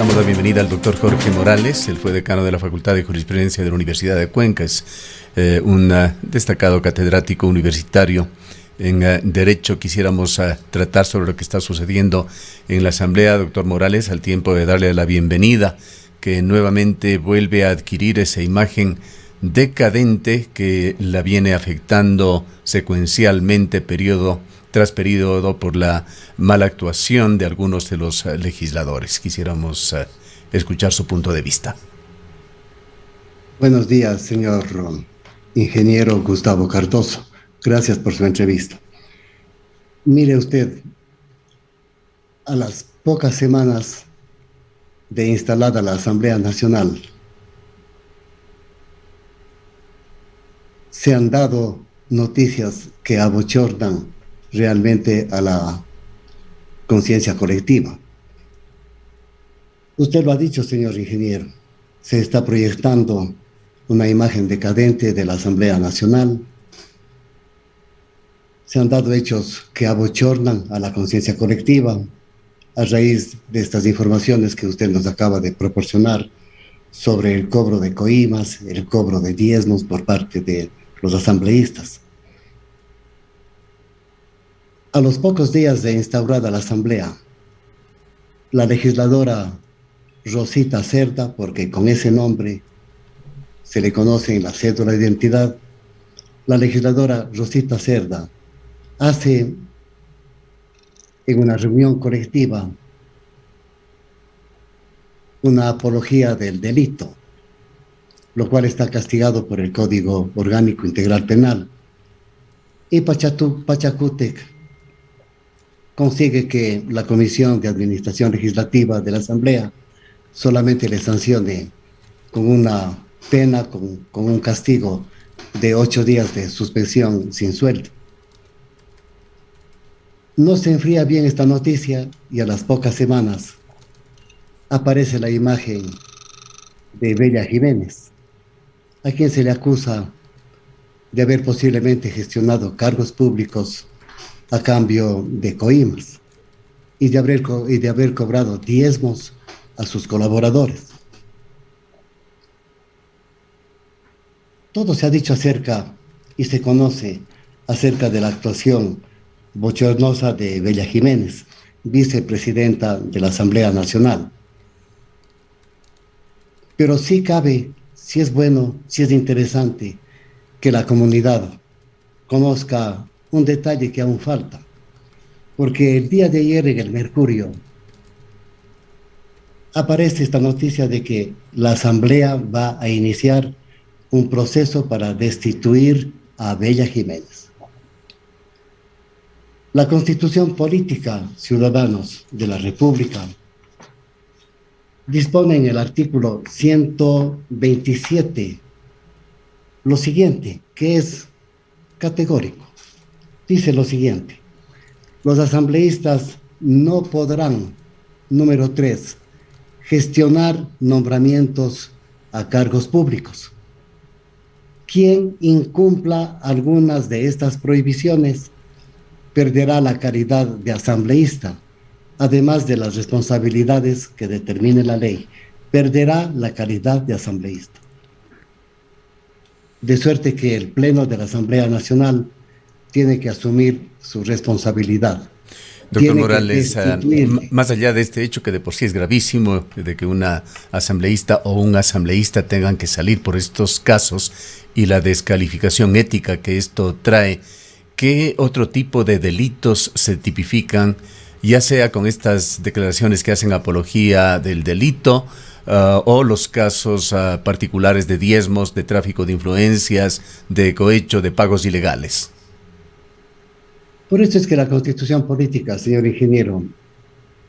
Damos la bienvenida al doctor Jorge Morales. Él fue decano de la Facultad de Jurisprudencia de la Universidad de Cuenca. Es un destacado catedrático universitario en Derecho. Quisiéramos tratar sobre lo que está sucediendo en la Asamblea, doctor Morales, al tiempo de darle la bienvenida, que nuevamente vuelve a adquirir esa imagen decadente que la viene afectando secuencialmente periodo tras periodo por la mala actuación de algunos de los legisladores. Quisiéramos escuchar su punto de vista. Buenos días, señor ingeniero Gustavo Cardoso. Gracias por su entrevista. Mire usted, a las pocas semanas de instalada la Asamblea Nacional, se han dado noticias que abochornan realmente a la conciencia colectiva. Usted lo ha dicho, señor ingeniero, se está proyectando una imagen decadente de la Asamblea Nacional. Se han dado hechos que abochornan a la conciencia colectiva a raíz de estas informaciones que usted nos acaba de proporcionar sobre el cobro de coimas, el cobro de diezmos por parte de los asambleístas. A los pocos días de instaurada la Asamblea, la legisladora Rosita Cerda, porque con ese nombre se le conoce en la cédula de identidad, la legisladora Rosita Cerda hace en una reunión colectiva una apología del delito, lo cual está castigado por el Código Orgánico Integral Penal. Y Pachacútec consigue que la Comisión de Administración Legislativa de la Asamblea solamente le sancione con una pena, con un castigo de 8 días de suspensión sin sueldo. No se enfría bien esta noticia y a las pocas semanas aparece la imagen de Bella Jiménez, a quien se le acusa de haber posiblemente gestionado cargos públicos a cambio de coimas y de haber cobrado diezmos a sus colaboradores. Todo se ha dicho acerca y se conoce acerca de la actuación bochornosa de Bella Jiménez, vicepresidenta de la Asamblea Nacional. Pero sí cabe, sí es bueno, sí es interesante que la comunidad conozca un detalle que aún falta, porque el día de ayer en el Mercurio aparece esta noticia de que la Asamblea va a iniciar un proceso para destituir a Bella Jiménez. La Constitución Política Ciudadanos de la República dispone en el artículo 127 lo siguiente, que es categórico. Dice lo siguiente: los asambleístas no podrán, número 3, gestionar nombramientos a cargos públicos. Quien incumpla algunas de estas prohibiciones perderá la calidad de asambleísta, además de las responsabilidades que determine la ley. Perderá la calidad de asambleísta. De suerte que el Pleno de la Asamblea Nacional tiene que asumir su responsabilidad. Doctor Morales, más allá de este hecho que de por sí es gravísimo, de que una asambleísta o un asambleísta tengan que salir por estos casos y la descalificación ética que esto trae, ¿qué otro tipo de delitos se tipifican, ya sea con estas declaraciones que hacen apología del delito o los casos particulares de diezmos, de tráfico de influencias, de cohecho, de pagos ilegales? Por eso es que la Constitución Política, señor ingeniero,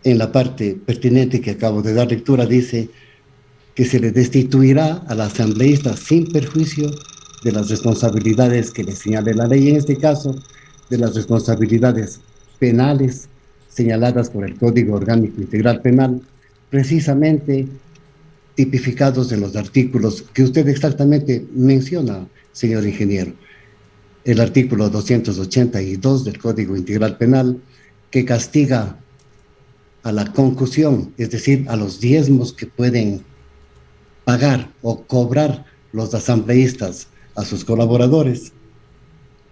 en la parte pertinente que acabo de dar lectura, dice que se le destituirá al asambleísta sin perjuicio de las responsabilidades que le señale la ley, en este caso, de las responsabilidades penales señaladas por el Código Orgánico Integral Penal, precisamente tipificados en los artículos que usted exactamente menciona, señor ingeniero. El artículo 282 del Código Integral Penal, que castiga a la concusión, es decir, a los diezmos que pueden pagar o cobrar los asambleístas a sus colaboradores,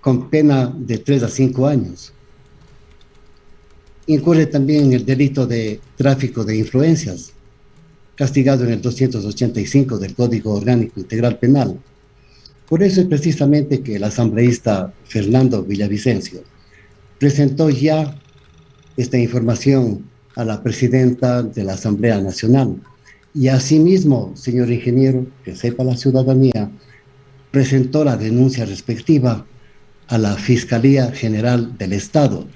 con pena de 3 a 5 años. Incurre también en el delito de tráfico de influencias, castigado en el 285 del Código Orgánico Integral Penal. Por eso es precisamente que el asambleísta Fernando Villavicencio presentó ya esta información a la presidenta de la Asamblea Nacional. Y asimismo, señor ingeniero, que sepa la ciudadanía, presentó la denuncia respectiva a la Fiscalía General del Estado.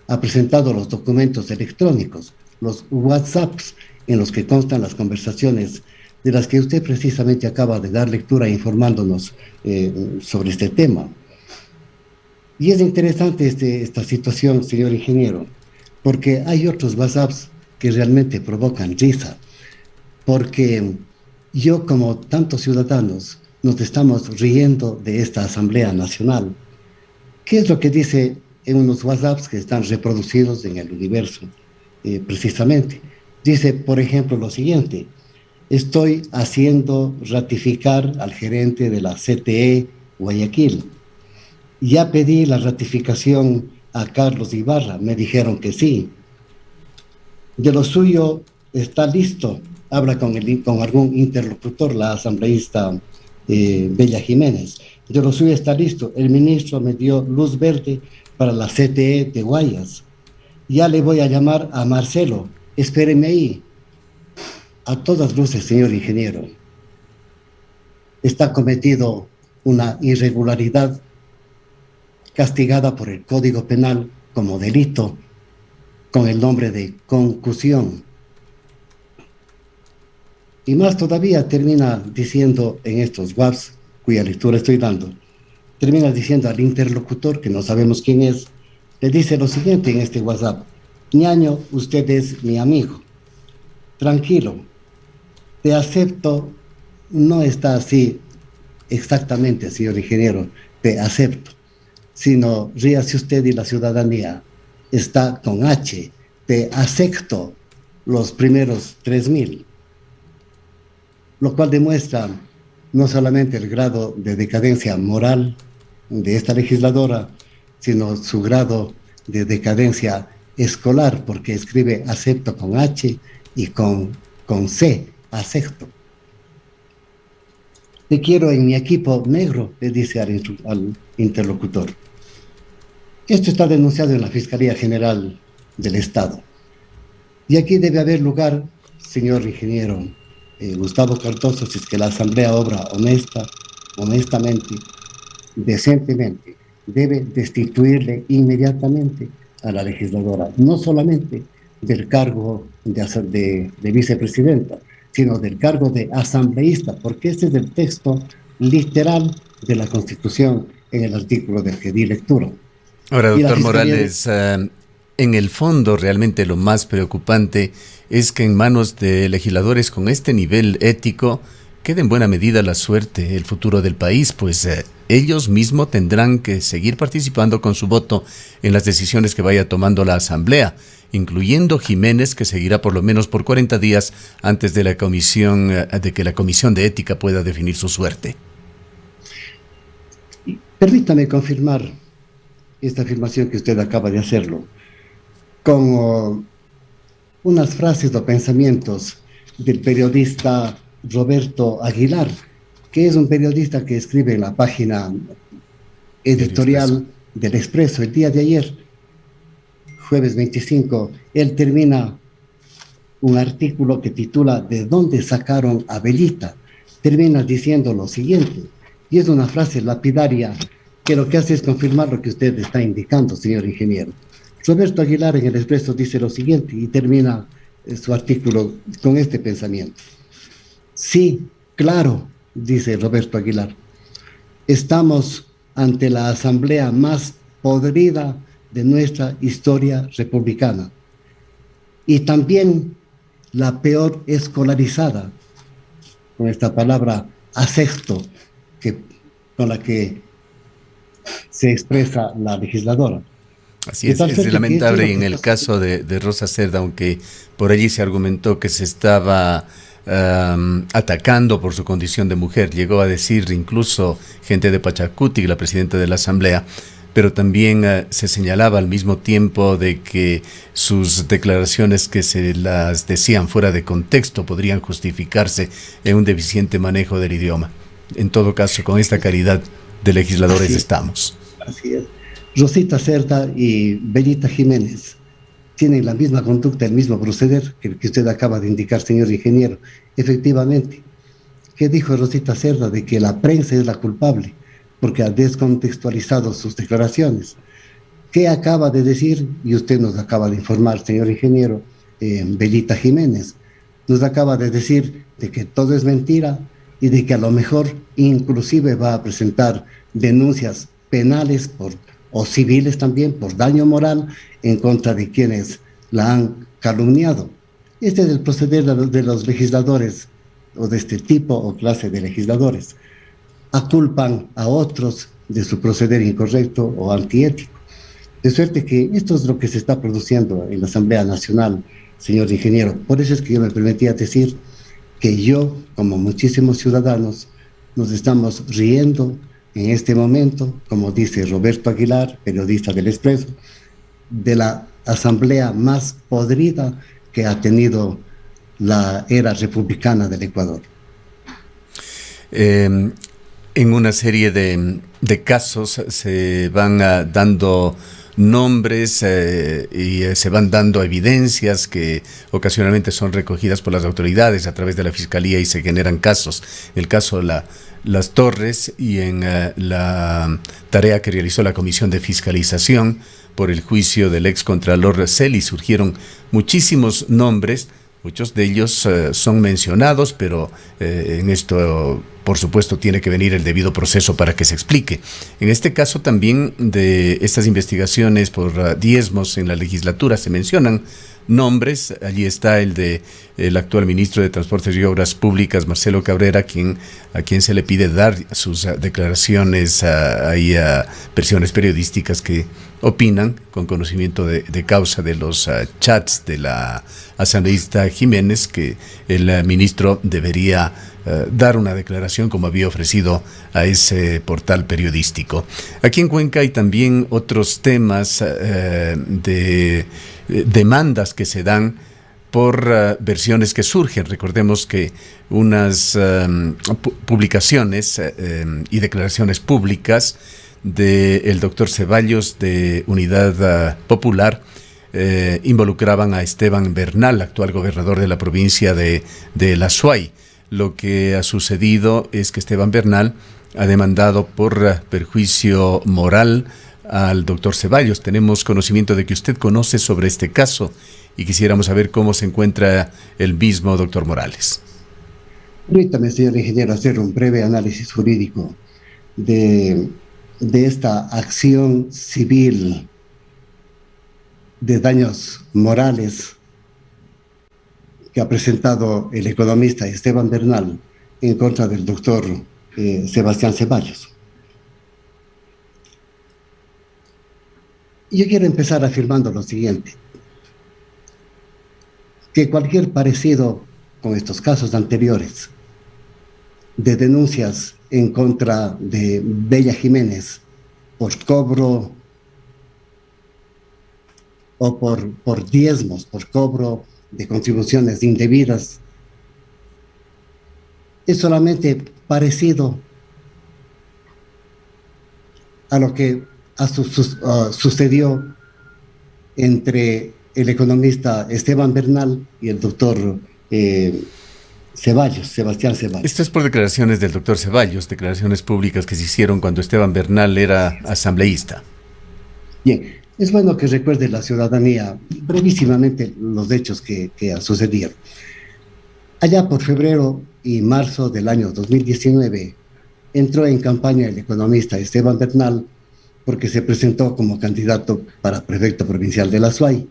Ha presentado los documentos electrónicos, los WhatsApps en los que constan las conversaciones de las que usted precisamente acaba de dar lectura informándonos sobre este tema. Y es interesante esta situación, señor ingeniero, porque hay otros WhatsApps que realmente provocan risa, porque yo, como tantos ciudadanos, nos estamos riendo de esta Asamblea Nacional. ¿Qué es lo que dice en unos WhatsApps que están reproducidos en el universo? Precisamente, dice, por ejemplo, lo siguiente: estoy haciendo ratificar al gerente de la CTE Guayaquil. Ya pedí la ratificación a Carlos Ibarra, me dijeron que sí. De lo suyo está listo. Habla con algún interlocutor, la asambleísta Bella Jiménez. De lo suyo está listo. El ministro me dio luz verde para la CTE de Guayas. Ya le voy a llamar a Marcelo. Espéreme ahí. A todas luces, señor ingeniero, está cometido una irregularidad castigada por el Código Penal como delito con el nombre de concusión. Y más todavía termina diciendo en estos WhatsApps, cuya lectura estoy dando, termina diciendo al interlocutor, que no sabemos quién es, le dice lo siguiente en este WhatsApp: ñaño, usted es mi amigo, tranquilo, te acepto. No está así exactamente, señor ingeniero, te acepto, sino ríase usted y la ciudadanía, está con H, te acepto los primeros 3,000, lo cual demuestra no solamente el grado de decadencia moral de esta legisladora, sino su grado de decadencia escolar, porque escribe acepto con H y con C, acepto. Te quiero en mi equipo negro, le dice al interlocutor. Esto está denunciado en la Fiscalía General del Estado. Y aquí debe haber lugar, señor ingeniero Gustavo Cardoso, si es que la Asamblea obra honestamente, decentemente, debe destituirle inmediatamente a la legisladora, no solamente del cargo de vicepresidenta, sino del cargo de asambleísta, porque este es el texto literal de la Constitución en el artículo del que di lectura. Ahora, Y la doctor Fiscalía Morales, en el fondo realmente lo más preocupante es que en manos de legisladores con este nivel ético quede en buena medida la suerte, el futuro del país, pues ellos mismos tendrán que seguir participando con su voto en las decisiones que vaya tomando la Asamblea, incluyendo Jiménez, que seguirá por lo menos por 40 días antes de que la Comisión de Ética pueda definir su suerte. Permítame confirmar esta afirmación que usted acaba de hacerlo con unas frases o pensamientos del periodista Roberto Aguilar, que es un periodista que escribe en la página editorial del Expreso. El día de ayer, jueves 25, él termina un artículo que titula ¿De dónde sacaron a Bellita? Termina diciendo lo siguiente, y es una frase lapidaria que lo que hace es confirmar lo que usted está indicando, señor ingeniero. Roberto Aguilar en el Expreso dice lo siguiente y termina su artículo con este pensamiento. Sí, claro, dice Roberto Aguilar, estamos ante la asamblea más podrida de nuestra historia republicana y también la peor escolarizada, con esta palabra asecto con la que se expresa la legisladora. Así De tal es suerte que esto es lamentable lo y en que el está caso de Rosa Cerda, aunque por allí se argumentó que se estaba atacando por su condición de mujer, llegó a decir incluso gente de Pachacuti, la presidenta de la Asamblea, pero también se señalaba al mismo tiempo de que sus declaraciones que se las decían fuera de contexto podrían justificarse en un deficiente manejo del idioma. En todo caso, con esta calidad de legisladores así, estamos. así es. Rosita Cerda y Bellita Jiménez tienen la misma conducta, el mismo proceder que usted acaba de indicar, señor ingeniero. Efectivamente, ¿qué dijo Rosita Cerda? De que la prensa es la culpable, porque ha descontextualizado sus declaraciones. ¿Qué acaba de decir? Y usted nos acaba de informar, señor ingeniero, Bellita Jiménez. Nos acaba de decir de que todo es mentira y de que a lo mejor inclusive va a presentar denuncias penales o civiles también por daño moral en contra de quienes la han calumniado. Este es el proceder de los legisladores o de este tipo o clase de legisladores. Aculpan a otros de su proceder incorrecto o antiético. De suerte que esto es lo que se está produciendo en la Asamblea Nacional, señor ingeniero. Por eso es que yo me permitía decir que yo, como muchísimos ciudadanos, nos estamos riendo en este momento, como dice Roberto Aguilar, periodista del Expreso, de la asamblea más podrida que ha tenido la era republicana del Ecuador. Eh, en una serie de casos se van dando nombres y se van dando evidencias que ocasionalmente son recogidas por las autoridades a través de la fiscalía y se generan casos. En el caso de Las Torres y en la tarea que realizó la Comisión de Fiscalización por el juicio del excontralor Celi surgieron muchísimos nombres. Muchos de ellos son mencionados, pero en esto, por supuesto, tiene que venir el debido proceso para que se explique. En este caso también de estas investigaciones por diezmos en la legislatura se mencionan nombres. Allí está el de el actual ministro de Transportes y Obras Públicas, Marcelo Cabrera, a quien se le pide dar sus declaraciones a versiones periodísticas que opinan con conocimiento de causa de los chats de la asambleísta Jiménez, que el ministro debería dar una declaración como había ofrecido a ese portal periodístico. Aquí en Cuenca hay también otros temas de demandas que se dan por versiones que surgen. Recordemos que unas publicaciones y declaraciones públicas del doctor Ceballos de Unidad Popular involucraban a Esteban Bernal, actual gobernador de la provincia de La Suay. Lo que ha sucedido es que Esteban Bernal ha demandado por perjuicio moral al doctor Ceballos. Tenemos conocimiento de que usted conoce sobre este caso y quisiéramos saber cómo se encuentra el mismo doctor Morales. Permítame, señor ingeniero, hacer un breve análisis jurídico de, de esta acción civil de daños morales que ha presentado el economista Esteban Bernal en contra del doctor Sebastián Ceballos. Yo quiero empezar afirmando lo siguiente, que cualquier parecido con estos casos anteriores de denuncias en contra de Bella Jiménez por cobro o por diezmos, por cobro de contribuciones indebidas, es solamente parecido a lo que sucedió entre el economista Esteban Bernal y el doctor Ceballos, Sebastián Ceballos. Esto es por declaraciones del doctor Ceballos, declaraciones públicas que se hicieron cuando Esteban Bernal era asambleísta. Bien, es bueno que recuerde la ciudadanía brevísimamente los hechos que han sucedido. Allá por febrero y marzo del año 2019 entró en campaña el economista Esteban Bernal porque se presentó como candidato para prefecto provincial de La Suay.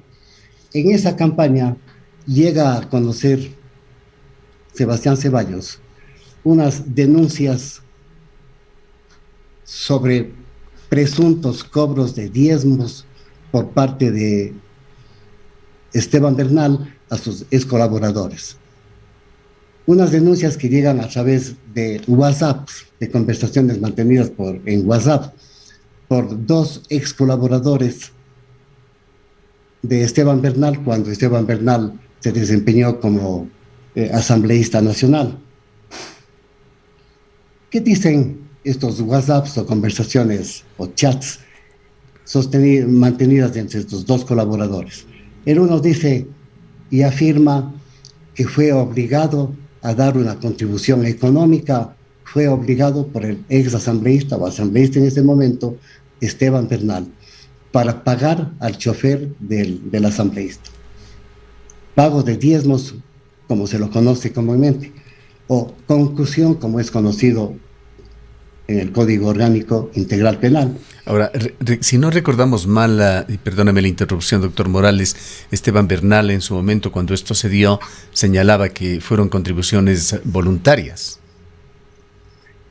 En esa campaña llega a conocer Sebastián Ceballos unas denuncias sobre presuntos cobros de diezmos por parte de Esteban Bernal a sus ex colaboradores. Unas denuncias que llegan a través de WhatsApp, de conversaciones mantenidas en WhatsApp por dos ex colaboradores de Esteban Bernal cuando Esteban Bernal se desempeñó como asambleísta nacional. ¿Qué dicen estos WhatsApps o conversaciones o chats mantenidas entre estos dos colaboradores? El uno dice y afirma que fue obligado a dar una contribución económica, fue obligado por el ex asambleísta o asambleísta en ese momento, Esteban Bernal, para pagar al chofer del asambleísta. Pago de diezmos, como se lo conoce comúnmente, o concusión, como es conocido en el Código Orgánico Integral Penal. Ahora, si no recordamos mal, y perdóname la interrupción, doctor Morales, Esteban Bernal en su momento, cuando esto se dio, señalaba que fueron contribuciones voluntarias.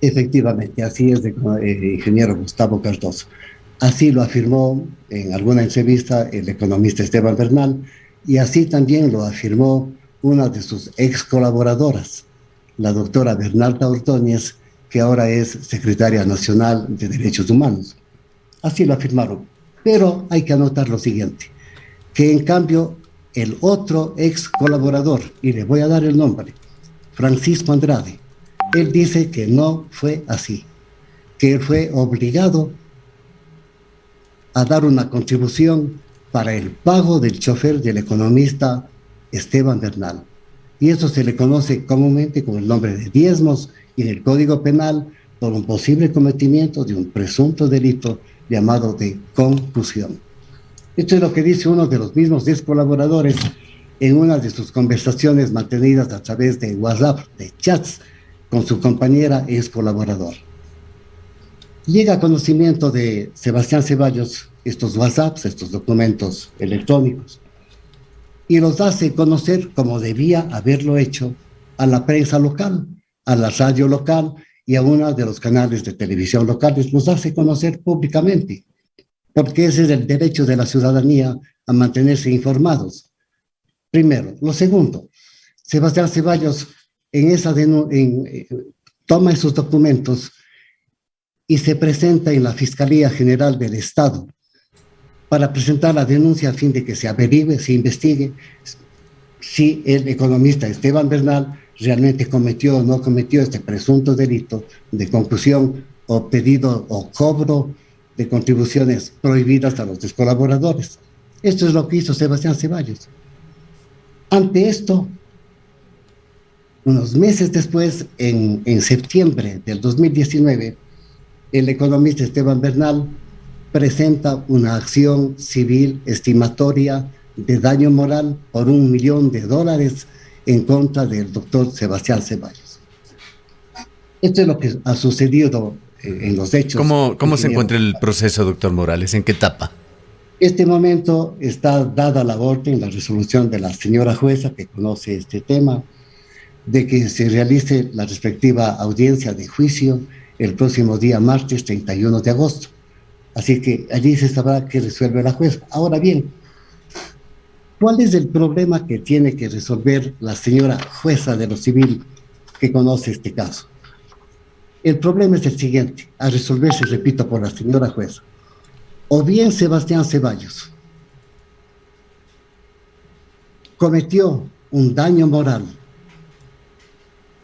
Efectivamente, así es, ingeniero Gustavo Cardoso. Así lo afirmó en alguna entrevista el economista Esteban Bernal, y así también lo afirmó una de sus ex colaboradoras, la doctora Bernarda Ordóñez, que ahora es secretaria nacional de Derechos Humanos. Así lo afirmaron. Pero hay que anotar lo siguiente, que en cambio el otro ex colaborador, y le voy a dar el nombre, Francisco Andrade, él dice que no fue así, que él fue obligado a dar una contribución para el pago del chofer del economista Esteban Bernal. Y eso se le conoce comúnmente con el nombre de diezmos y en el Código Penal por un posible cometimiento de un presunto delito llamado de concusión. Esto es lo que dice uno de los mismos 10 colaboradores en una de sus conversaciones mantenidas a través de WhatsApp, de chats, con su compañera ex colaborador. Llega a conocimiento de Sebastián Ceballos estos WhatsApps, estos documentos electrónicos, y los hace conocer, como debía haberlo hecho, a la prensa local, a la radio local y a uno de los canales de televisión locales. Los hace conocer públicamente, porque ese es el derecho de la ciudadanía a mantenerse informados. Primero. Lo segundo, Sebastián Ceballos toma esos documentos y se presenta en la Fiscalía General del Estado para presentar la denuncia a fin de que se averigüe, se investigue si el economista Esteban Bernal realmente cometió o no cometió este presunto delito de concusión o pedido o cobro de contribuciones prohibidas a los colaboradores. Esto es lo que hizo Sebastián Ceballos. Ante esto, unos meses después, en septiembre del 2019, el economista Esteban Bernal presenta una acción civil estimatoria de daño moral por $1 millón en contra del doctor Sebastián Ceballos. Esto es lo que ha sucedido en los hechos. ¿Cómo se encuentra el proceso, doctor Morales? ¿En qué etapa? Este momento está dada la orden, la resolución de la señora jueza que conoce este tema, de que se realice la respectiva audiencia de juicio el próximo día martes 31 de agosto. Así que allí se sabrá qué resuelve la jueza. Ahora bien, ¿cuál es el problema que tiene que resolver la señora jueza de lo civil que conoce este caso? El problema es el siguiente, a resolverse, repito, por la señora jueza. O bien Sebastián Ceballos cometió un daño moral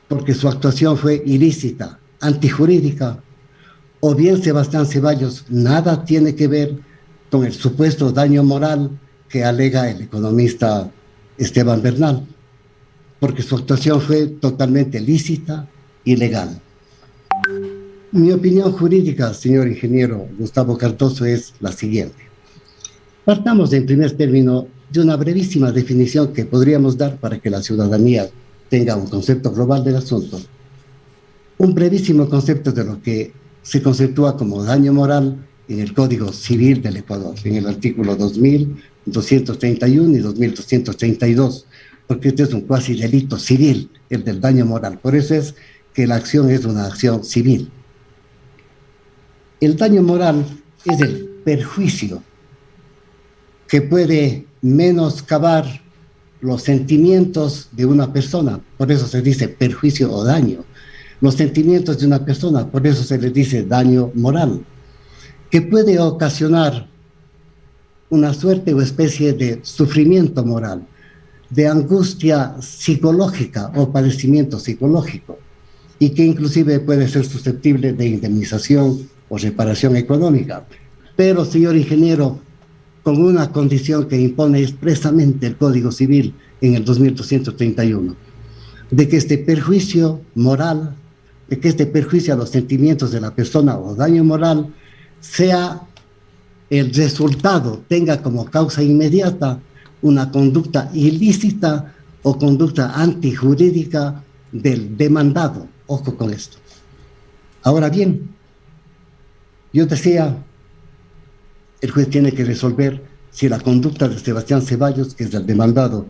porque su actuación fue ilícita, antijurídica, o bien Sebastián Ceballos nada tiene que ver con el supuesto daño moral que alega el economista Esteban Bernal, porque su actuación fue totalmente lícita y legal. Mi opinión jurídica, señor ingeniero Gustavo Cardoso, es la siguiente. Partamos en primer término de una brevísima definición que podríamos dar para que la ciudadanía tenga un concepto global del asunto. Un brevísimo concepto de lo que se conceptúa como daño moral en el Código Civil del Ecuador, en el artículo 2231 y 2232, porque este es un cuasi delito civil, el del daño moral. Por eso es que la acción es una acción civil. El daño moral es el perjuicio que puede menoscabar los sentimientos de una persona, por eso se dice perjuicio o daño. Los sentimientos de una persona, por eso se le dice daño moral, que puede ocasionar una suerte o especie de sufrimiento moral, de angustia psicológica o padecimiento psicológico, y que inclusive puede ser susceptible de indemnización o reparación económica. Pero, señor ingeniero, con una condición que impone expresamente el Código Civil en el 2231, de que este perjuicio moral, de que este perjuicio a los sentimientos de la persona o daño moral sea el resultado, tenga como causa inmediata una conducta ilícita o conducta antijurídica del demandado. Ojo con esto. Ahora bien, yo decía, el juez tiene que resolver si la conducta de Sebastián Ceballos, que es el demandado,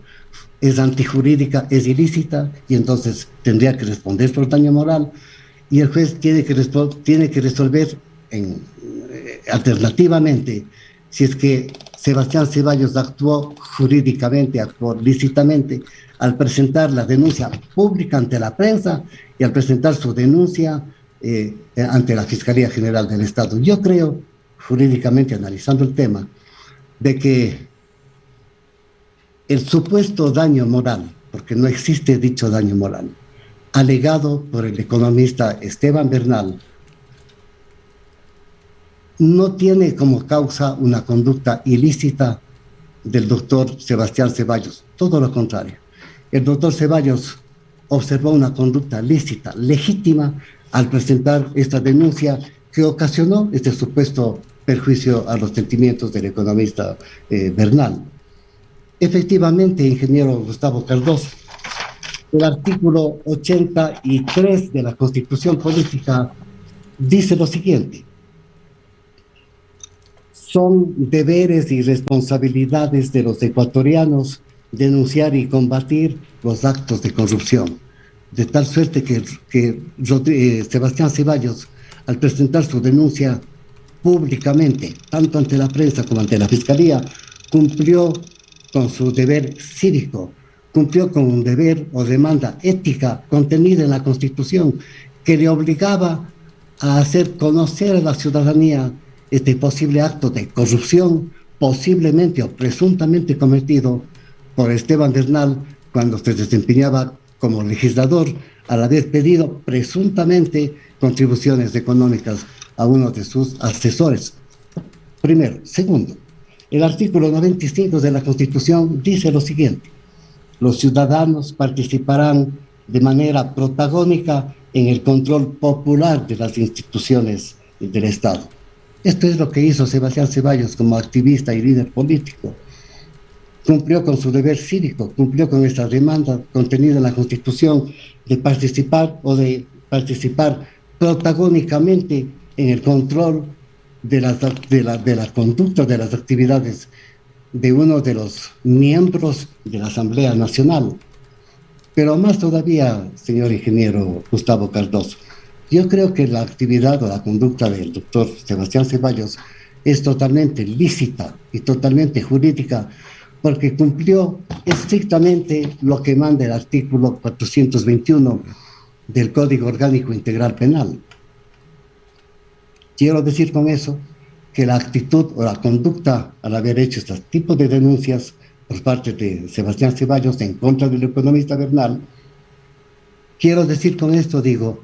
es antijurídica, es ilícita, y entonces tendría que responder por daño moral, y el juez tiene que resolver alternativamente si es que Sebastián Ceballos actuó jurídicamente, actuó lícitamente al presentar la denuncia pública ante la prensa y al presentar su denuncia ante la Fiscalía General del Estado. Yo creo, jurídicamente analizando el tema, de que el supuesto daño moral, porque no existe dicho daño moral, alegado por el economista Esteban Bernal, no tiene como causa una conducta ilícita del doctor Sebastián Ceballos, todo lo contrario. El doctor Ceballos observó una conducta lícita, legítima, al presentar esta denuncia que ocasionó este supuesto perjuicio a los sentimientos del economista Bernal. Efectivamente, ingeniero Gustavo Cardoso, el artículo 83 de la Constitución Política dice lo siguiente: son deberes y responsabilidades de los ecuatorianos denunciar y combatir los actos de corrupción. De tal suerte que Sebastián Ceballos, al presentar su denuncia públicamente, tanto ante la prensa como ante la Fiscalía, cumplió con su deber cívico, cumplió con un deber o demanda ética contenida en la Constitución que le obligaba a hacer conocer a la ciudadanía este posible acto de corrupción posiblemente o presuntamente cometido por Esteban Bernal cuando se desempeñaba como legislador, al haber pedido presuntamente contribuciones económicas a uno de sus asesores. Primero. Segundo, el artículo 95 de la Constitución dice lo siguiente: los ciudadanos participarán de manera protagónica en el control popular de las instituciones del Estado. Esto es lo que hizo Sebastián Ceballos como activista y líder político. Cumplió con su deber cívico, cumplió con esta demanda contenida en la Constitución de participar protagónicamente en el control de la conducta de las actividades de uno de los miembros de la Asamblea Nacional. Pero más todavía, señor ingeniero Gustavo Cardoso, yo creo que la actividad o la conducta del doctor Sebastián Ceballos es totalmente lícita y totalmente jurídica, porque cumplió estrictamente lo que manda el artículo 421 del Código Orgánico Integral Penal. Quiero decir con eso que la actitud o la conducta al haber hecho este tipo de denuncias por parte de Sebastián Ceballos en contra del economista Bernal, quiero decir con esto, digo,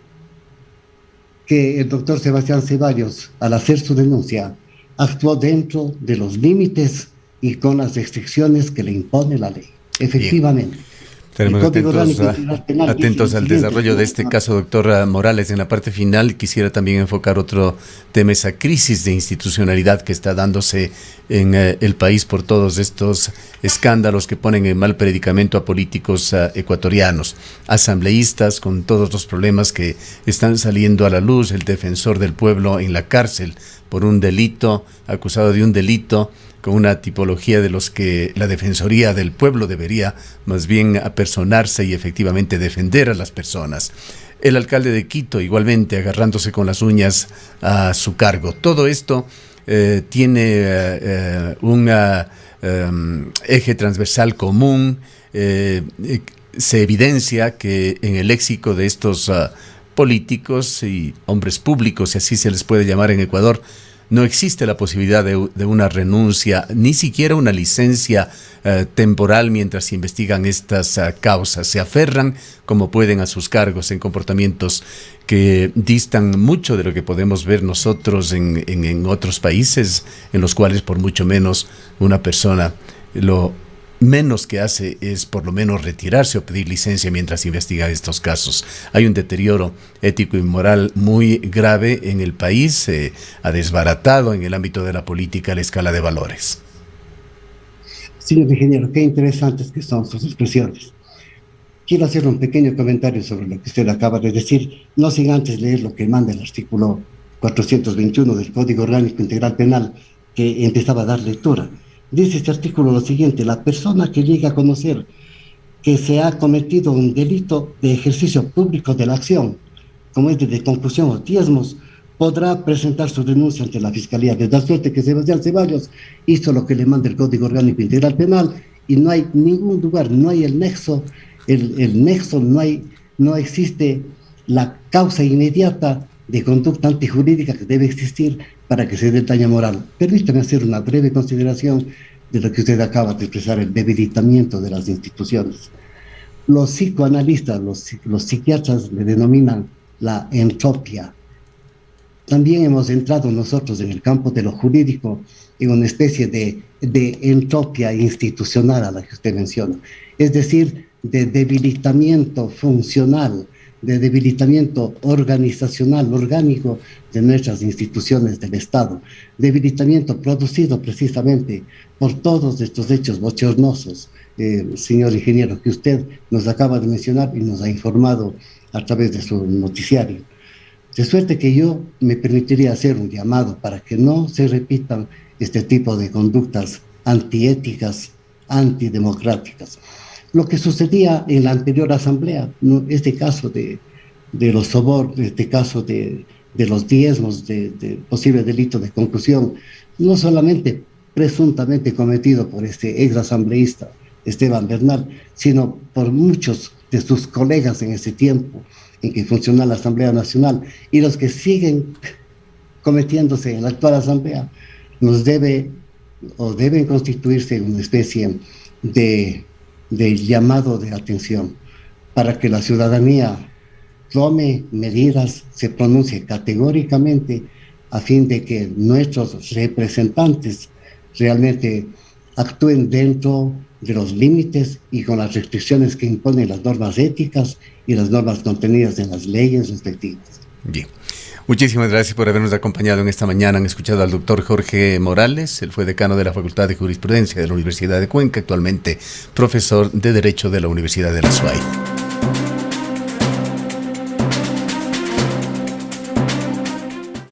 que el doctor Sebastián Ceballos, al hacer su denuncia, actuó dentro de los límites y con las restricciones que le impone la ley. Efectivamente. Bien. Estaremos atentos al desarrollo de este caso, doctor Morales. En la parte final quisiera también enfocar otro tema, esa crisis de institucionalidad que está dándose en el país por todos estos escándalos que ponen en mal predicamento a políticos ecuatorianos, asambleístas, con todos los problemas que están saliendo a la luz, el defensor del pueblo en la cárcel por un delito, acusado de un delito, con una tipología de los que la Defensoría del Pueblo debería más bien apersonarse y efectivamente defender a las personas. El alcalde de Quito igualmente agarrándose con las uñas a su cargo. Todo esto tiene eje transversal común, se evidencia que en el léxico de estos políticos y hombres públicos, si así se les puede llamar en Ecuador, no existe la posibilidad de una renuncia, ni siquiera una licencia temporal mientras se investigan estas causas. Se aferran como pueden a sus cargos en comportamientos que distan mucho de lo que podemos ver nosotros en otros países, en los cuales por mucho menos una persona lo menos que hace es por lo menos retirarse o pedir licencia mientras investiga estos casos. Hay un deterioro ético y moral muy grave en el país, ha desbaratado en el ámbito de la política la escala de valores. Señor ingeniero, qué interesantes que son sus expresiones. Quiero hacer un pequeño comentario sobre lo que usted acaba de decir, no sin antes leer lo que manda el artículo 421 del Código Orgánico Integral Penal, que empezaba a dar lectura. Dice este artículo lo siguiente: la persona que llega a conocer que se ha cometido un delito de ejercicio público de la acción, como es de conclusión o diezmos, podrá presentar su denuncia ante la Fiscalía. De tal suerte que Sebastián Ceballos hizo lo que le manda el Código Orgánico Integral Penal y no hay ningún lugar, no hay el nexo, no existe la causa inmediata de conducta antijurídica que debe existir para que se dé el daño moral. Permítame hacer una breve consideración de lo que usted acaba de expresar, el debilitamiento de las instituciones. Los psicoanalistas, los psiquiatras le denominan la entropía. También hemos entrado nosotros en el campo de lo jurídico en una especie de entropía institucional a la que usted menciona, es decir, de debilitamiento funcional, de debilitamiento organizacional, orgánico de nuestras instituciones del Estado, debilitamiento producido precisamente por todos estos hechos bochornosos, señor ingeniero, que usted nos acaba de mencionar y nos ha informado a través de su noticiario. De suerte que yo me permitiría hacer un llamado para que no se repitan este tipo de conductas antiéticas, antidemocráticas. Lo que sucedía en la anterior asamblea, ¿no? Este caso de los sobornos, este caso de los diezmos, de posible delito de conclusión, no solamente presuntamente cometido por este ex asambleísta Esteban Bernal, sino por muchos de sus colegas en ese tiempo en que funcionó la Asamblea Nacional, y los que siguen cometiéndose en la actual asamblea, deben constituirse una especie de llamado de atención para que la ciudadanía tome medidas, se pronuncie categóricamente a fin de que nuestros representantes realmente actúen dentro de los límites y con las restricciones que imponen las normas éticas y las normas contenidas en las leyes respectivas. Bien. Muchísimas gracias por habernos acompañado en esta mañana. Han escuchado al doctor Jorge Morales. Él fue decano de la Facultad de Jurisprudencia de la Universidad de Cuenca, actualmente profesor de Derecho de la Universidad de la SUAY.